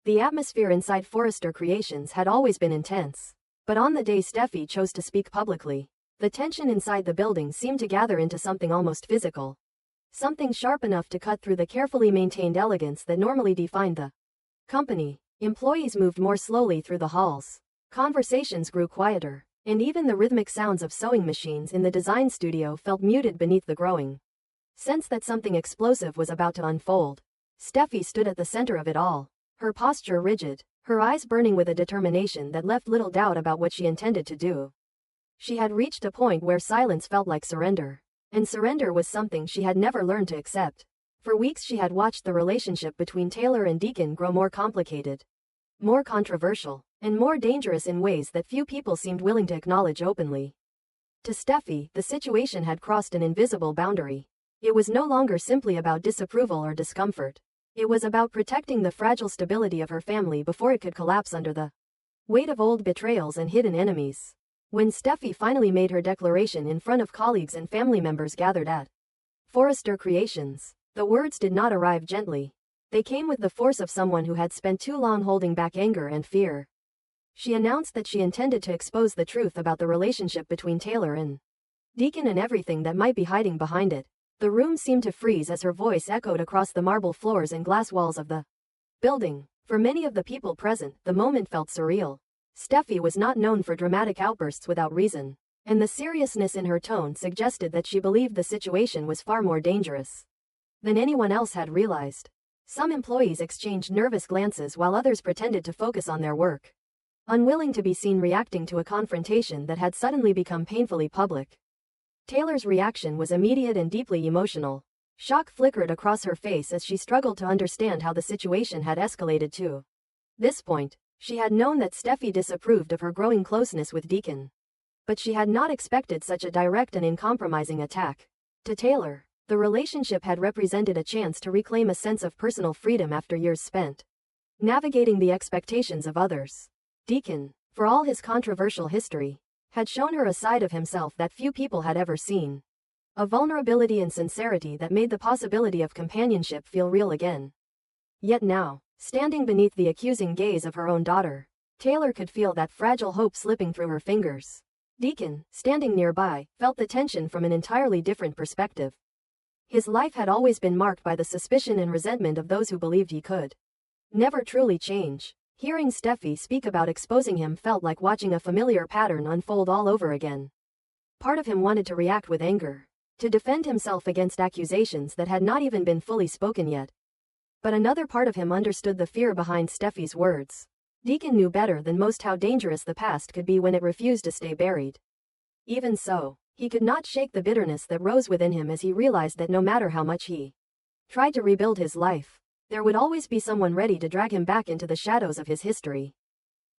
The atmosphere inside Forrester Creations had always been intense. But on the day Steffi chose to speak publicly, the tension inside the building seemed to gather into something almost physical. Something sharp enough to cut through the carefully maintained elegance that normally defined the company. Employees moved more slowly through the halls. Conversations grew quieter, and even the rhythmic sounds of sewing machines in the design studio felt muted beneath the growing sense that something explosive was about to unfold. Steffi stood at the center of it all, her posture rigid, her eyes burning with a determination that left little doubt about what she intended to do. She had reached a point where silence felt like surrender, and surrender was something she had never learned to accept. For weeks she had watched the relationship between Taylor and Deacon grow more complicated, more controversial, and more dangerous in ways that few people seemed willing to acknowledge openly. To Steffi, the situation had crossed an invisible boundary. It was no longer simply about disapproval or discomfort. It was about protecting the fragile stability of her family before it could collapse under the weight of old betrayals and hidden enemies. When Steffi finally made her declaration in front of colleagues and family members gathered at Forrester Creations, the words did not arrive gently. They came with the force of someone who had spent too long holding back anger and fear. She announced that she intended to expose the truth about the relationship between Taylor and Deacon and everything that might be hiding behind it. The room seemed to freeze as her voice echoed across the marble floors and glass walls of the building. For many of the people present, the moment felt surreal. Steffi was not known for dramatic outbursts without reason, and the seriousness in her tone suggested that she believed the situation was far more dangerous than anyone else had realized. Some employees exchanged nervous glances while others pretended to focus on their work, unwilling to be seen reacting to a confrontation that had suddenly become painfully public. Taylor's reaction was immediate and deeply emotional. Shock flickered across her face as she struggled to understand how the situation had escalated to this point. She had known that Steffi disapproved of her growing closeness with Deacon, but she had not expected such a direct and uncompromising attack. To Taylor, the relationship had represented a chance to reclaim a sense of personal freedom after years spent navigating the expectations of others. Deacon, for all his controversial history, had shown her a side of himself that few people had ever seen. A vulnerability and sincerity that made the possibility of companionship feel real again. Yet now, standing beneath the accusing gaze of her own daughter, Taylor could feel that fragile hope slipping through her fingers. Deacon, standing nearby, felt the tension from an entirely different perspective. His life had always been marked by the suspicion and resentment of those who believed he could never truly change. Hearing Steffi speak about exposing him felt like watching a familiar pattern unfold all over again. Part of him wanted to react with anger, to defend himself against accusations that had not even been fully spoken yet. But another part of him understood the fear behind Steffi's words. Deacon knew better than most how dangerous the past could be when it refused to stay buried. Even so, he could not shake the bitterness that rose within him as he realized that no matter how much he tried to rebuild his life, there would always be someone ready to drag him back into the shadows of his history.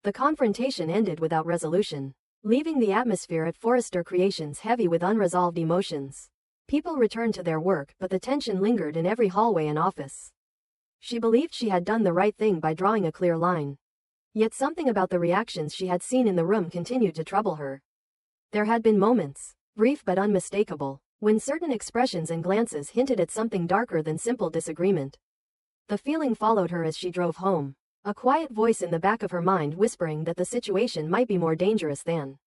The confrontation ended without resolution, leaving the atmosphere at Forrester Creations heavy with unresolved emotions. People returned to their work, but the tension lingered in every hallway and office. She believed she had done the right thing by drawing a clear line. Yet something about the reactions she had seen in the room continued to trouble her. There had been moments, brief but unmistakable, when certain expressions and glances hinted at something darker than simple disagreement. The feeling followed her as she drove home, a quiet voice in the back of her mind whispering that the situation might be more dangerous than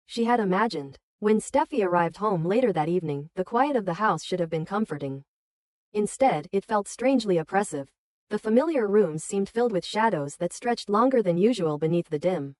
she had imagined. When Steffi arrived home later that evening, the quiet of the house should have been comforting. Instead, it felt strangely oppressive. The familiar rooms seemed filled with shadows that stretched longer than usual beneath the dim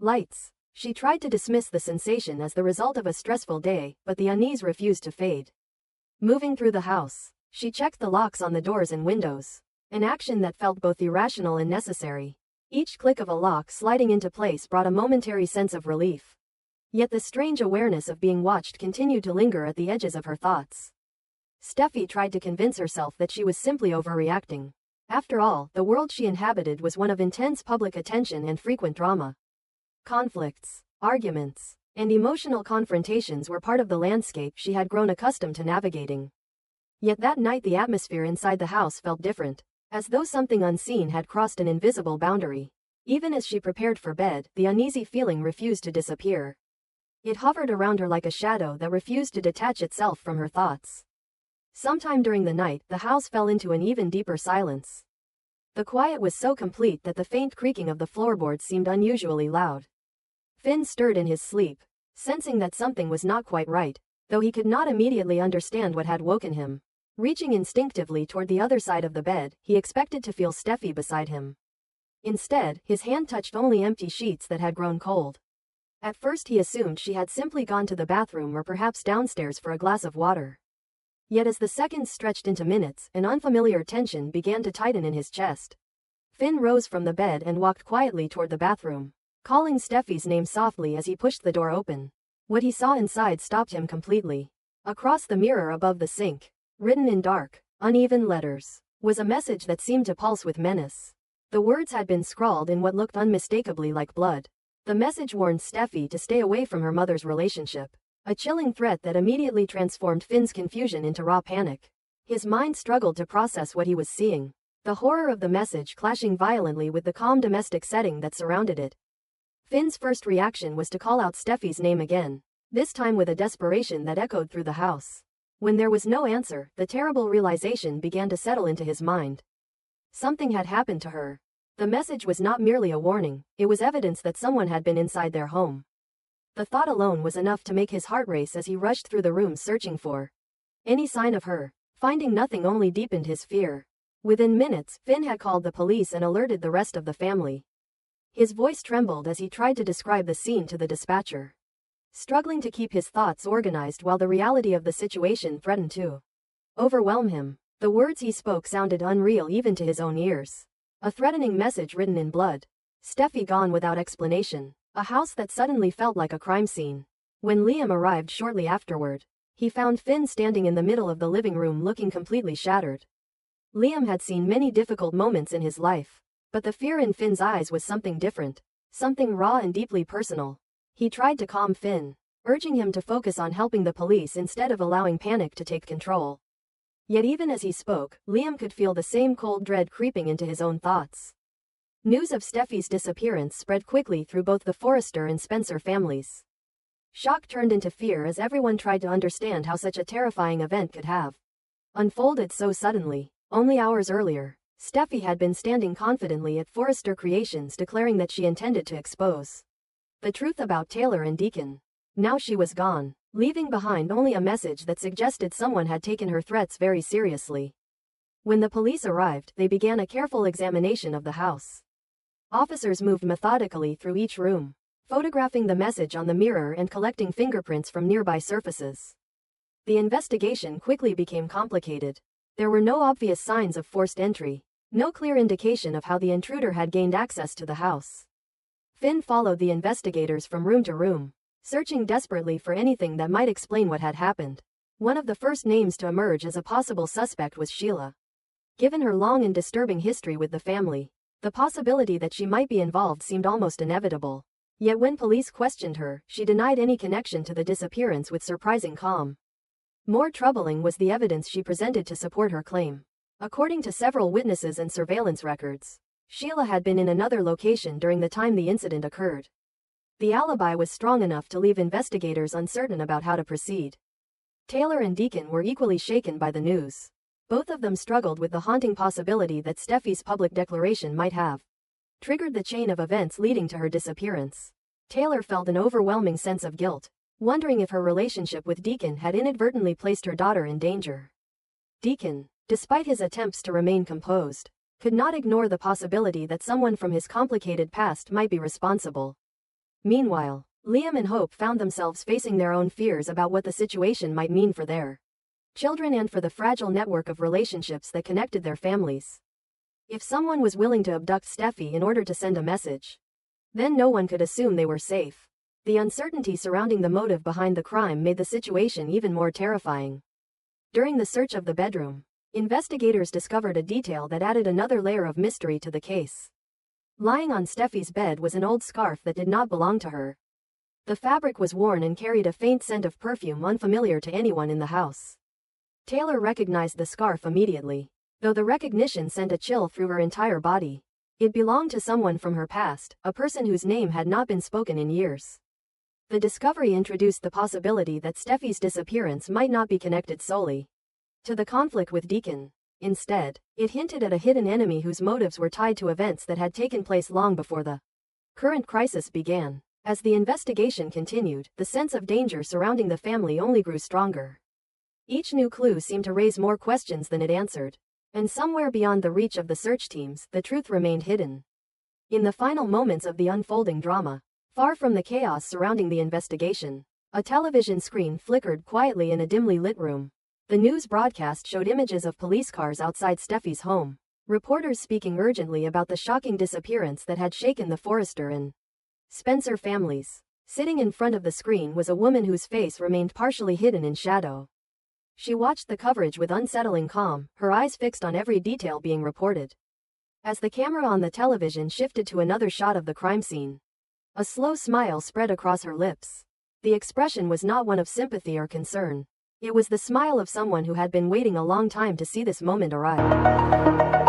lights. She tried to dismiss the sensation as the result of a stressful day, but the unease refused to fade. Moving through the house, she checked the locks on the doors and windows, an action that felt both irrational and necessary. Each click of a lock sliding into place brought a momentary sense of relief. Yet the strange awareness of being watched continued to linger at the edges of her thoughts. Steffi tried to convince herself that she was simply overreacting. After all, the world she inhabited was one of intense public attention and frequent drama. Conflicts, arguments, and emotional confrontations were part of the landscape she had grown accustomed to navigating. Yet that night the atmosphere inside the house felt different, as though something unseen had crossed an invisible boundary. Even as she prepared for bed, the uneasy feeling refused to disappear. It hovered around her like a shadow that refused to detach itself from her thoughts. Sometime during the night, the house fell into an even deeper silence. The quiet was so complete that the faint creaking of the floorboards seemed unusually loud. Finn stirred in his sleep, sensing that something was not quite right, though he could not immediately understand what had woken him. Reaching instinctively toward the other side of the bed, he expected to feel Steffy beside him. Instead, his hand touched only empty sheets that had grown cold. At first he assumed she had simply gone to the bathroom or perhaps downstairs for a glass of water. Yet as the seconds stretched into minutes, an unfamiliar tension began to tighten in his chest. Finn rose from the bed and walked quietly toward the bathroom, calling Steffy's name softly as he pushed the door open. What he saw inside stopped him completely. Across the mirror above the sink, written in dark, uneven letters, was a message that seemed to pulse with menace. The words had been scrawled in what looked unmistakably like blood. The message warned Steffy to stay away from her mother's relationship. A chilling threat that immediately transformed Finn's confusion into raw panic. His mind struggled to process what he was seeing, the horror of the message clashing violently with the calm domestic setting that surrounded it. Finn's first reaction was to call out Steffy's name again, this time with a desperation that echoed through the house. When there was no answer, the terrible realization began to settle into his mind. Something had happened to her. The message was not merely a warning, it was evidence that someone had been inside their home. The thought alone was enough to make his heart race as he rushed through the rooms searching for any sign of her. Finding nothing only deepened his fear. Within minutes, Finn had called the police and alerted the rest of the family. His voice trembled as he tried to describe the scene to the dispatcher, struggling to keep his thoughts organized while the reality of the situation threatened to overwhelm him. The words he spoke sounded unreal even to his own ears. A threatening message written in blood. Steffy gone without explanation. A house that suddenly felt like a crime scene. When Liam arrived shortly afterward, he found Finn standing in the middle of the living room looking completely shattered. Liam had seen many difficult moments in his life, but the fear in Finn's eyes was something different, something raw and deeply personal. He tried to calm Finn, urging him to focus on helping the police instead of allowing panic to take control. Yet even as he spoke, Liam could feel the same cold dread creeping into his own thoughts. News of Steffy's disappearance spread quickly through both the Forrester and Spencer families. Shock turned into fear as everyone tried to understand how such a terrifying event could have unfolded so suddenly. Only hours earlier, Steffy had been standing confidently at Forrester Creations declaring that she intended to expose the truth about Taylor and Deacon. Now she was gone, leaving behind only a message that suggested someone had taken her threats very seriously. When the police arrived, they began a careful examination of the house. Officers moved methodically through each room, photographing the message on the mirror and collecting fingerprints from nearby surfaces. The investigation quickly became complicated. There were no obvious signs of forced entry, no clear indication of how the intruder had gained access to the house. Finn followed the investigators from room to room, searching desperately for anything that might explain what had happened. One of the first names to emerge as a possible suspect was Sheila. Given her long and disturbing history with the family, the possibility that she might be involved seemed almost inevitable. Yet when police questioned her, she denied any connection to the disappearance with surprising calm. More troubling was the evidence she presented to support her claim. According to several witnesses and surveillance records, Sheila had been in another location during the time the incident occurred. The alibi was strong enough to leave investigators uncertain about how to proceed. Taylor and Deacon were equally shaken by the news. Both of them struggled with the haunting possibility that Steffy's public declaration might have triggered the chain of events leading to her disappearance. Taylor felt an overwhelming sense of guilt, wondering if her relationship with Deacon had inadvertently placed her daughter in danger. Deacon, despite his attempts to remain composed, could not ignore the possibility that someone from his complicated past might be responsible. Meanwhile, Liam and Hope found themselves facing their own fears about what the situation might mean for their children and for the fragile network of relationships that connected their families. If someone was willing to abduct Steffy in order to send a message, then no one could assume they were safe. The uncertainty surrounding the motive behind the crime made the situation even more terrifying. During the search of the bedroom, investigators discovered a detail that added another layer of mystery to the case. Lying on Steffy's bed was an old scarf that did not belong to her. The fabric was worn and carried a faint scent of perfume unfamiliar to anyone in the house. Taylor recognized the scarf immediately, though the recognition sent a chill through her entire body. It belonged to someone from her past, a person whose name had not been spoken in years. The discovery introduced the possibility that Steffy's disappearance might not be connected solely to the conflict with Deacon. Instead, it hinted at a hidden enemy whose motives were tied to events that had taken place long before the current crisis began. As the investigation continued, the sense of danger surrounding the family only grew stronger. Each new clue seemed to raise more questions than it answered. And somewhere beyond the reach of the search teams, the truth remained hidden. In the final moments of the unfolding drama, far from the chaos surrounding the investigation, a television screen flickered quietly in a dimly lit room. The news broadcast showed images of police cars outside Steffy's home, reporters speaking urgently about the shocking disappearance that had shaken the Forrester and Spencer families. Sitting in front of the screen was a woman whose face remained partially hidden in shadow. She watched the coverage with unsettling calm, her eyes fixed on every detail being reported. As the camera on the television shifted to another shot of the crime scene, a slow smile spread across her lips. The expression was not one of sympathy or concern. It was the smile of someone who had been waiting a long time to see this moment arrive.